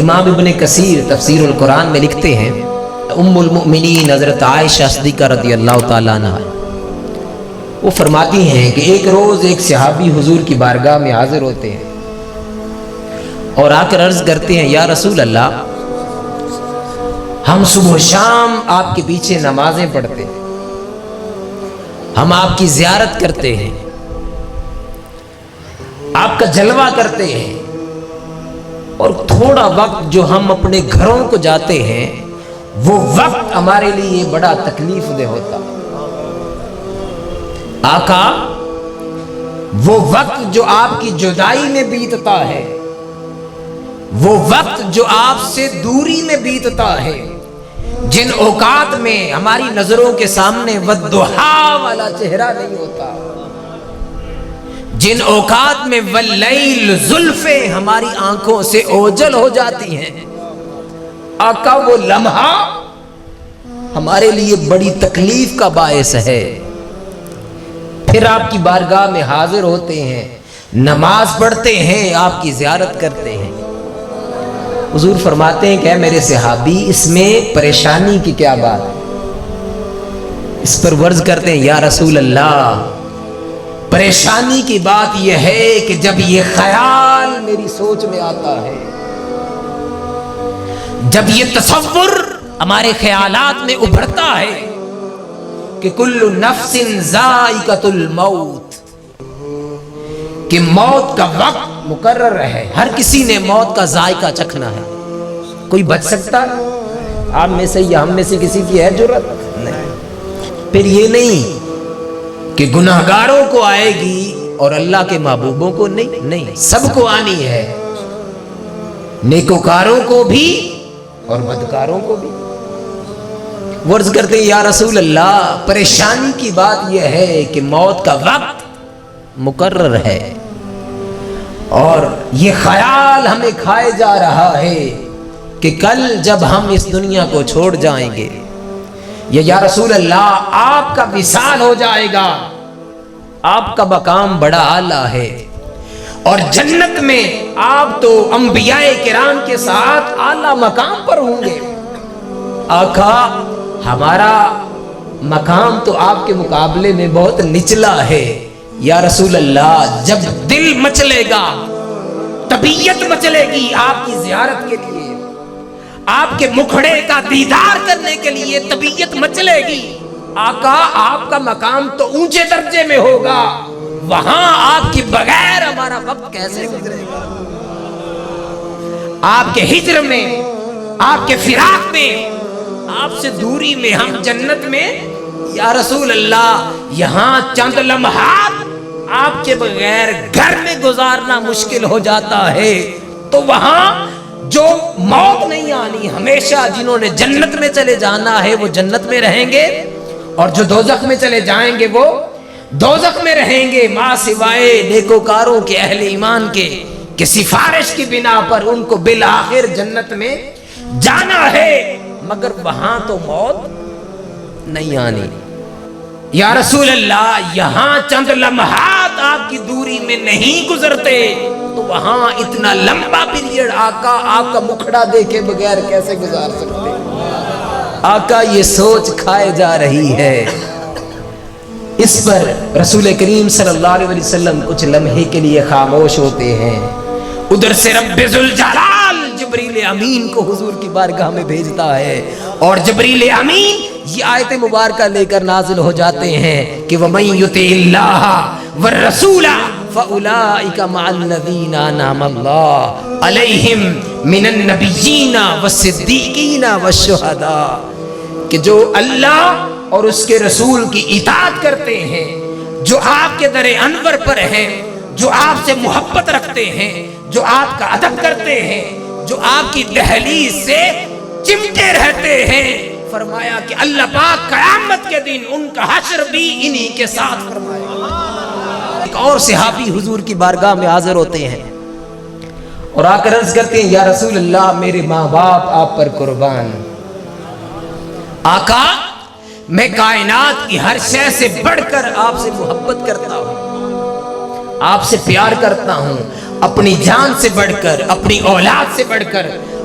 امام ابن کثیر تفسیر القرآن میں لکھتے ہیں، ام المؤمنین حضرت عائشہ صدیقہ رضی اللہ تعالیٰ عنہ وہ فرماتی ہیں کہ ایک روز ایک صحابی حضور کی بارگاہ میں حاضر ہوتے ہیں اور آ کر عرض کرتے ہیں، یا رسول اللہ، ہم صبح و شام آپ کے پیچھے نمازیں پڑھتے ہیں، ہم آپ کی زیارت کرتے ہیں، آپ کا جلوہ کرتے ہیں، اور تھوڑا وقت جو ہم اپنے گھروں کو جاتے ہیں وہ وقت ہمارے لیے بڑا تکلیف دہ ہوتا۔ آقا، وہ وقت جو آپ کی جدائی میں بیتتا ہے، وہ وقت جو آپ سے دوری میں بیتتا ہے، جن اوقات میں ہماری نظروں کے سامنے والضحیٰ والا چہرہ نہیں ہوتا، جن اوقات میں واللیل زلفیں ہماری آنکھوں سے اوجھل ہو جاتی ہیں، آقا وہ لمحہ ہمارے لیے بڑی تکلیف کا باعث ہے۔ پھر آپ کی بارگاہ میں حاضر ہوتے ہیں، نماز پڑھتے ہیں، آپ کی زیارت کرتے ہیں۔ حضور فرماتے ہیں کہ اے میرے صحابی، اس میں پریشانی کی کیا بات ہے؟ اس پر عرض کرتے ہیں، یا رسول اللہ، پریشانی کی بات یہ ہے کہ جب یہ خیال میری سوچ میں آتا ہے، جب یہ تصور ہمارے خیالات میں ابھرتا ہے کہ کل نفس ذائقۃ الموت، کہ موت کا وقت مقرر ہے، ہر کسی نے موت کا ذائقہ چکھنا ہے، کوئی بچ سکتا ہے؟ آپ میں سے یا ہم میں سے کسی کی ہے جرأت؟ نہیں۔ پھر یہ نہیں کہ گناہگاروں کو آئے گی اور اللہ کے محبوبوں کو نہیں، سب کو آنی ہے، نیکوکاروں کو بھی اور بدکاروں کو بھی۔ عرض کرتے ہیں، یا رسول اللہ، پریشانی کی بات یہ ہے کہ موت کا وقت مقرر ہے اور یہ خیال ہمیں کھائے جا رہا ہے کہ کل جب ہم اس دنیا کو چھوڑ جائیں گے، یا رسول اللہ آپ کا وصال ہو جائے گا، آپ کا مقام بڑا اعلیٰ ہے اور جنت میں آپ تو انبیاء کرام کے ساتھ اعلیٰ مقام پر ہوں گے۔ آقا، ہمارا مقام تو آپ کے مقابلے میں بہت نچلا ہے۔ یا رسول اللہ، جب دل مچلے گا، طبیعت مچلے گی آپ کی زیارت کے لیے، آپ کے مکھڑے کا دیدار کرنے کے لیے طبیعت مچلے گی، آقا آپ کا مقام تو اونچے درجے میں ہوگا، وہاں آپ کی بغیر ہمارا وقت کیسے گزرے گا؟ آپ کے ہجر میں، آپ کے فراق میں، آپ سے دوری میں، ہم جنت میں، یا رسول اللہ، یہاں چند لمحات آپ کے بغیر گھر میں گزارنا مشکل ہو جاتا ہے، تو وہاں جو موت نہیں آنی، ہمیشہ جنہوں نے جنت میں چلے جانا ہے وہ جنت میں رہیں گے، اور جو دوزخ میں چلے جائیں گے وہ دوزخ میں رہیں گے، ماں سوائے نیکوکاروں کے، اہل ایمان کے، کہ سفارش کی بنا پر ان کو بالآخر جنت میں جانا ہے، مگر وہاں تو موت نہیں آنی۔ یا رسول اللہ، یہاں چند لمحات آپ کی دوری میں نہیں گزرتے تو وہاں اتنا لمبا پیریڈ آقا آپ کا مکھڑا دیکھے بغیر کیسے گزار سکتے؟ آقا یہ سوچ کھائے جا رہی ہے۔ اس پر رسول کریم صلی اللہ علیہ وسلم کچھ لمحے کے لیے خاموش ہوتے ہیں، ادھر سے رب ذوالجلال جبریل امین کو حضور کی بارگاہ میں بھیجتا ہے، اور جبریل امین یہ آیت مبارکہ لے کر نازل ہو جاتے ہیں کہ وَمَن يُطِعِ اللَّهَ وَالرَّسُولَ فَأُولَٰئِكَ مَعَ الَّذِينَ أَنْعَمَ اللَّهُ عَلَيْهِمْ مِنَ النَّبِيِّينَ وَالصِّدِّيقِينَ وَالشُّهَدَاءِ، کہ جو اللہ اور اس کے رسول کی اطاعت کرتے ہیں، جو آپ کے در انور پر ہیں، جو آپ سے محبت رکھتے ہیں، جو آپ کا ادب کرتے ہیں، جو آپ کی دہلیز سے چمٹے رہتے ہیں، فرمایا کہ اللہ پاک قیامت کے دن ان کا حشر بھی انہی کے ساتھ فرمائے گا۔ ایک اور صحابی حضور کی بارگاہ میں حاضر ہوتے ہیں اور آ کر عرض کرتے ہیں، یا رسول اللہ، میرے ماں باپ آپ پر قربان، آقا میں کائنات کی ہر شے سے بڑھ کر آپ سے محبت کرتا ہوں، آپ سے پیار کرتا ہوں، اپنی جان سے بڑھ کر، اپنی اولاد سے بڑھ کر،